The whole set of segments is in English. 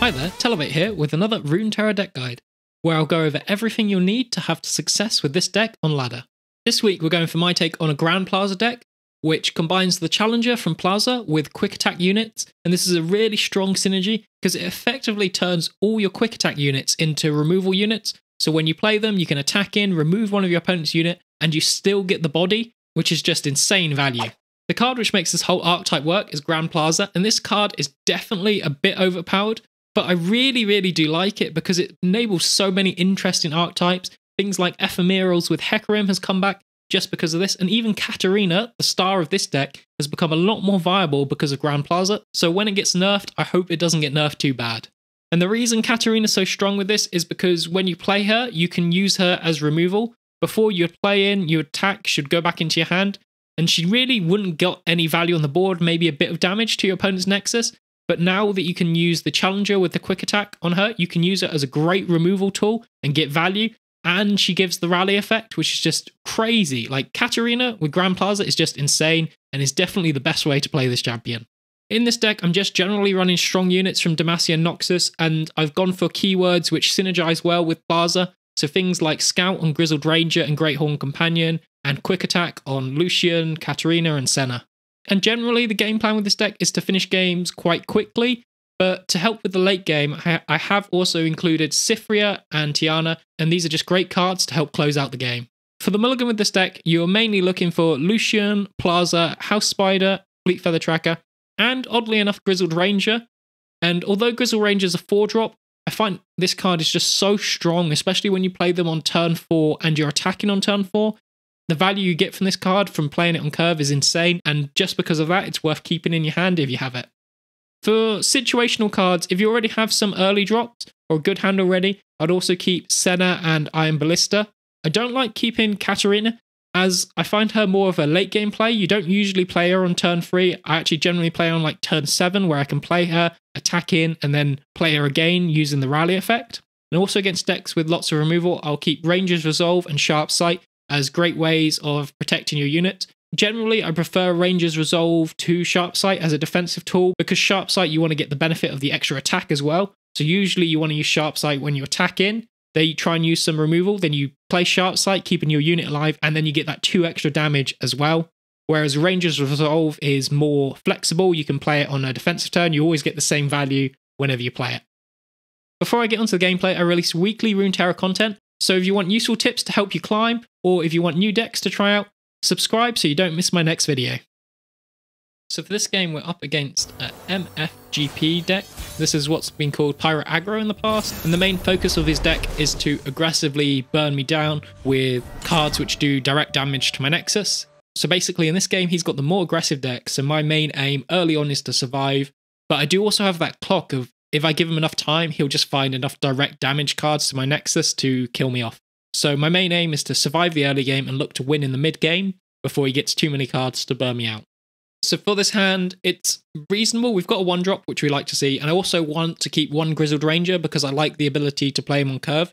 Hi there, Telebait here with another Runeterra deck guide, where I'll go over everything you'll need to have success with this deck on ladder. This week we're going for my take on a Grand Plaza deck, which combines the Challenger from Plaza with quick attack units, and this is a really strong synergy because it effectively turns all your quick attack units into removal units, so when you play them you can attack in, remove one of your opponent's unit, and you still get the body, which is just insane value. The card which makes this whole archetype work is Grand Plaza, and this card is definitely a bit overpowered, but I really do like it because it enables so many interesting archetypes. Things like Ephemerals with Hecarim has come back just because of this, and even Katarina, the star of this deck, has become a lot more viable because of Grand Plaza, so when it gets nerfed, I hope it doesn't get nerfed too bad. And the reason Katarina's so strong with this is because when you play her, you can use her as removal. Before you play in, your attack should go back into your hand, and she really wouldn't get any value on the board, maybe a bit of damage to your opponent's Nexus, but now that you can use the Challenger with the quick attack on her, you can use it as a great removal tool and get value, and she gives the rally effect, which is just crazy. Like, Katarina with Grand Plaza is just insane, and is definitely the best way to play this champion. In this deck, I'm just generally running strong units from Demacia and Noxus, and I've gone for keywords which synergize well with Plaza, so things like Scout on Grizzled Ranger and Great Horn Companion, and Quick Attack on Lucian, Katarina, and Senna. And generally, the game plan with this deck is to finish games quite quickly, but to help with the late game, I have also included Cyphria and Tiana, and these are just great cards to help close out the game. For the mulligan with this deck, you're mainly looking for Lucian, Plaza, House Spider, Fleet Feather Tracker, and oddly enough, Grizzled Ranger. And although Grizzled Ranger is a 4-drop, I find this card is just so strong, especially when you play them on turn 4 and you're attacking on turn 4. The value you get from this card from playing it on curve is insane, and just because of that, it's worth keeping in your hand if you have it. For situational cards, if you already have some early drops or a good hand already, I'd also keep Senna and Iron Ballista. I don't like keeping Katarina, as I find her more of a late game play. You don't usually play her on turn 3. I actually generally play on like turn 7, where I can play her, attack in, and then play her again using the rally effect. And also against decks with lots of removal, I'll keep Ranger's Resolve and Sharp Sight as great ways of protecting your unit. Generally, I prefer Ranger's Resolve to Sharp Sight as a defensive tool, because Sharp Sight you want to get the benefit of the extra attack as well. So usually you want to use Sharp Sight when you attack in, then you try and use some removal, then you play Sharp Sight, keeping your unit alive, and then you get that 2 extra damage as well. Whereas Ranger's Resolve is more flexible, you can play it on a defensive turn, you always get the same value whenever you play it. Before I get onto the gameplay, I release weekly Runeterra content, so if you want useful tips to help you climb, or if you want new decks to try out, subscribe so you don't miss my next video. So for this game, we're up against an MFGP deck. This is what's been called Pirate Aggro in the past, and the main focus of his deck is to aggressively burn me down with cards which do direct damage to my Nexus. So basically in this game, he's got the more aggressive deck, so my main aim early on is to survive, but I do also have that clock of if I give him enough time, he'll just find enough direct damage cards to my Nexus to kill me off. So my main aim is to survive the early game and look to win in the mid game before he gets too many cards to burn me out. So for this hand, it's reasonable. We've got a 1-drop, which we like to see, and I also want to keep 1 Grizzled Ranger because I like the ability to play him on curve.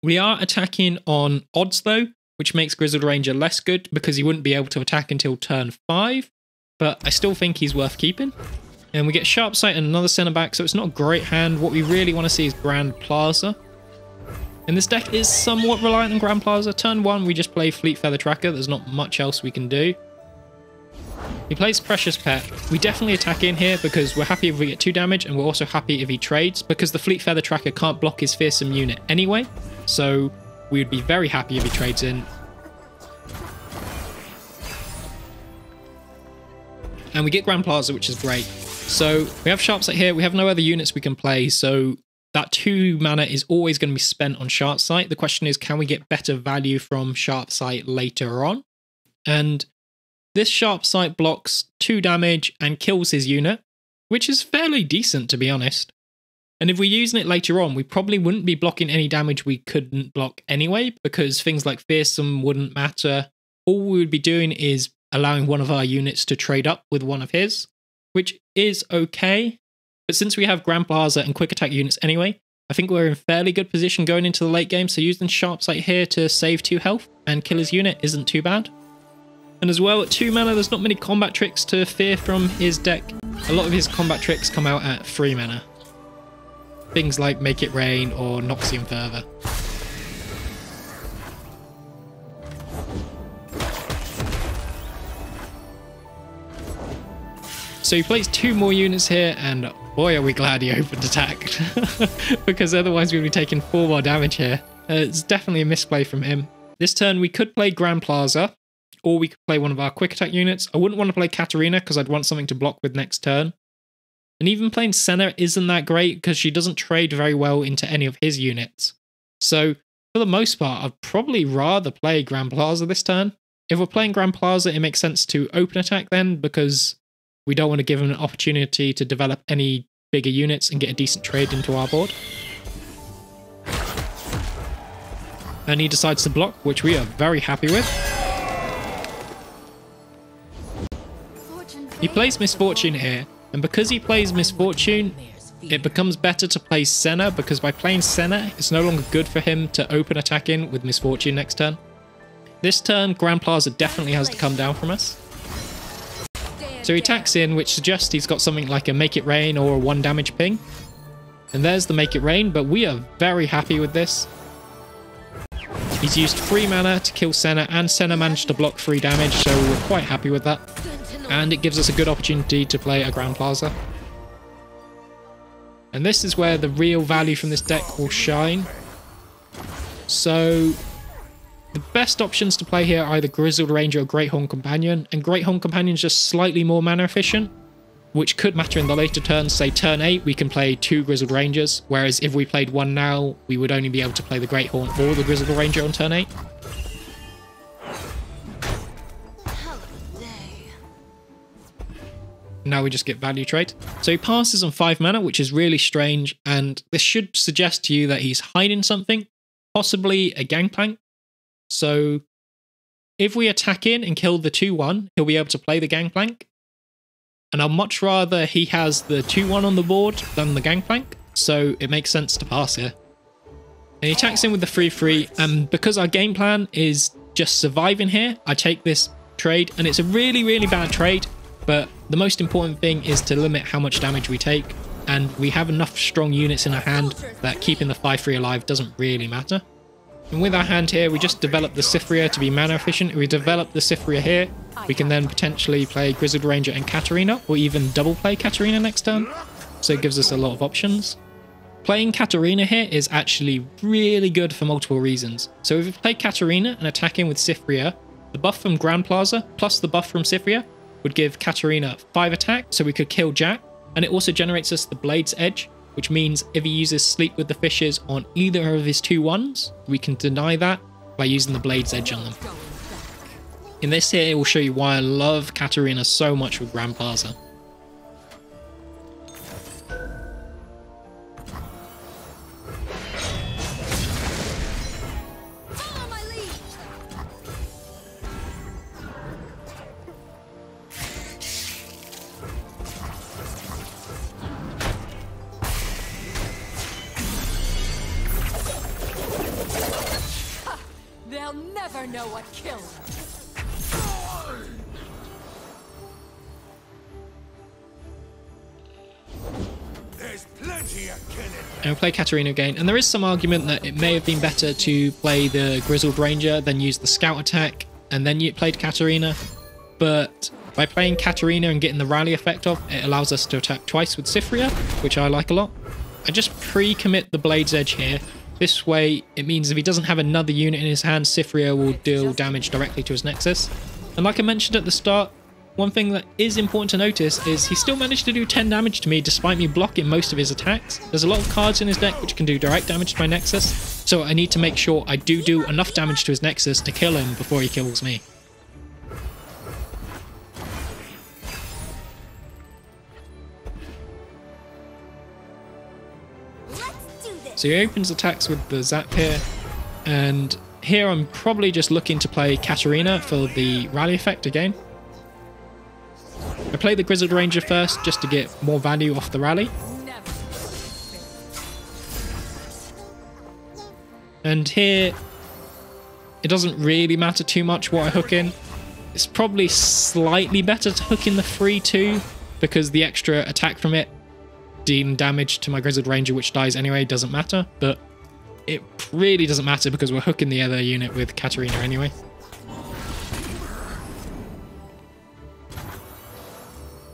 We are attacking on odds though, which makes Grizzled Ranger less good because he wouldn't be able to attack until turn 5, but I still think he's worth keeping. And we get Sharp Sight and another centre back, so it's not a great hand. What we really want to see is Grand Plaza. And this deck is somewhat reliant on Grand Plaza. Turn 1, we just play Fleet Feather Tracker. There's not much else we can do. He plays Precious Pet. We definitely attack in here because we're happy if we get 2 damage, and we're also happy if he trades because the Fleet Feather Tracker can't block his fearsome unit anyway. So we would be very happy if he trades in. And we get Grand Plaza, which is great. So we have Sharp Sight here. We have no other units we can play, so that 2 mana is always going to be spent on Sharp Sight. The question is, can we get better value from Sharp Sight later on? And this Sharp Sight blocks 2 damage and kills his unit, which is fairly decent, to be honest. And if we're using it later on, we probably wouldn't be blocking any damage we couldn't block anyway, because things like Fearsome wouldn't matter. All we would be doing is allowing one of our units to trade up with one of his, which is okay. But since we have Grand Plaza and Quick Attack units anyway, I think we're in fairly good position going into the late game, so using Sharp Sight here to save 2 health and kill his unit isn't too bad. And as well, at 2 mana, there's not many combat tricks to fear from his deck. A lot of his combat tricks come out at 3 mana. things like Make It Rain or Noxian Fervor. So he plays 2 more units here, and boy are we glad he opened attack, because otherwise we'd be taking 4 more damage here. It's definitely a misplay from him. This turn we could play Grand Plaza, or we could play one of our quick attack units. I wouldn't want to play Katarina because I'd want something to block with next turn. And even playing Senna isn't that great because she doesn't trade very well into any of his units. So for the most part, I'd probably rather play Grand Plaza this turn. If we're playing Grand Plaza, it makes sense to open attack then, because we don't want to give him an opportunity to develop any bigger units and get a decent trade into our board. And he decides to block, which we are very happy with. He plays Misfortune here, and because he plays Misfortune, it becomes better to play Senna, because by playing Senna, it's no longer good for him to open attack in with Misfortune next turn. This turn, Grand Plaza definitely has to come down from us. So he attacks in, which suggests he's got something like a Make It Rain or a 1 damage ping. And there's the Make It Rain, but we are very happy with this. He's used 3 mana to kill Senna, and Senna managed to block 3 damage, so we're quite happy with that. And it gives us a good opportunity to play a Grand Plaza. And this is where the real value from this deck will shine. So the best options to play here are either Grizzled Ranger or Great Horn Companion, and Great Horn Companion is just slightly more mana efficient, which could matter in the later turns. Say turn 8, we can play 2 Grizzled Rangers, whereas if we played 1 now, we would only be able to play the Great Horn or the Grizzled Ranger on turn 8. Now we just get value trade. So he passes on 5 mana, which is really strange, and this should suggest to you that he's hiding something, possibly a Gangplank. So if we attack in and kill the 2-1, he'll be able to play the Gangplank. And I'd much rather he has the 2-1 on the board than the Gangplank, so it makes sense to pass here. And he attacks in with the 3-3, and because our game plan is just surviving here, I take this trade, and it's a really, really bad trade, but the most important thing is to limit how much damage we take, and we have enough strong units in our hand that keeping the 5-3 alive doesn't really matter. And with our hand here, we just develop the Cytheria to be mana efficient. If we develop the Cytheria here, we can then potentially play Grizzled Ranger and Katarina, or even double play Katarina next turn. So it gives us a lot of options. Playing Katarina here is actually really good for multiple reasons. So if we play Katarina and attack in with Cytheria, the buff from Grand Plaza plus the buff from Cytheria would give Katarina 5 attack, so we could kill Jack. And it also generates us the Blade's Edge, which means if he uses Sleep with the Fishes on either of his 2-1s, we can deny that by using the Blade's Edge on them. In this here, it will show you why I love Katarina so much with Grand Plaza. They'll never know what killed them. There's plenty of killing. And we'll play Katarina again, and there is some argument that it may have been better to play the Grizzled Ranger than use the Scout attack, and then you played Katarina. But by playing Katarina and getting the rally effect off, it allows us to attack twice with Cytheria, which I like a lot. I just pre-commit the Blade's Edge here. This way, it means if he doesn't have another unit in his hand, Cytheria will deal damage directly to his Nexus. And like I mentioned at the start, one thing that is important to notice is he still managed to do 10 damage to me despite me blocking most of his attacks. There's a lot of cards in his deck which can do direct damage to my Nexus, so I need to make sure I do enough damage to his Nexus to kill him before he kills me. So he opens attacks with the Zap here, and here I'm probably just looking to play Katarina for the rally effect again. I play the Grizzled Ranger first just to get more value off the rally. And here, it doesn't really matter too much what I hook in. It's probably slightly better to hook in the 3-2 because the extra attack from it dealing damage to my Grizzled Ranger, which dies anyway, doesn't matter. But it really doesn't matter because we're hooking the other unit with Katarina anyway.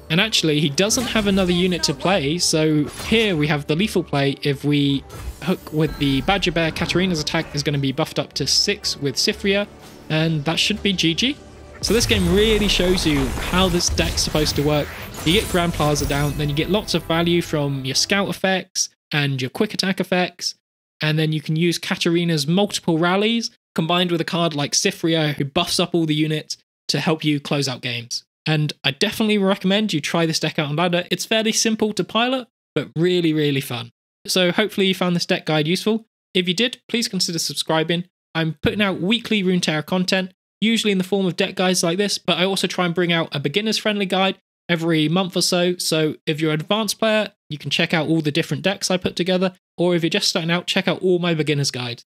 And actually, he doesn't have another unit to play, so here we have the lethal play. If we hook with the Badger Bear, Katarina's attack is going to be buffed up to 6 with Cyphria, and that should be GG. So this game really shows you how this deck's supposed to work. You get Grand Plaza down, then you get lots of value from your scout effects and your quick attack effects, and then you can use Katarina's multiple rallies combined with a card like Cyphria who buffs up all the units to help you close out games. And I definitely recommend you try this deck out on ladder. It's fairly simple to pilot, but really, really fun. So hopefully you found this deck guide useful. If you did, please consider subscribing. I'm putting out weekly Runeterra content, usually in the form of deck guides like this, but I also try and bring out a beginner's friendly guide every month or so. So if you're an advanced player, you can check out all the different decks I put together, or if you're just starting out, check out all my beginner's guides.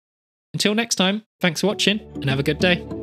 Until next time, thanks for watching and have a good day.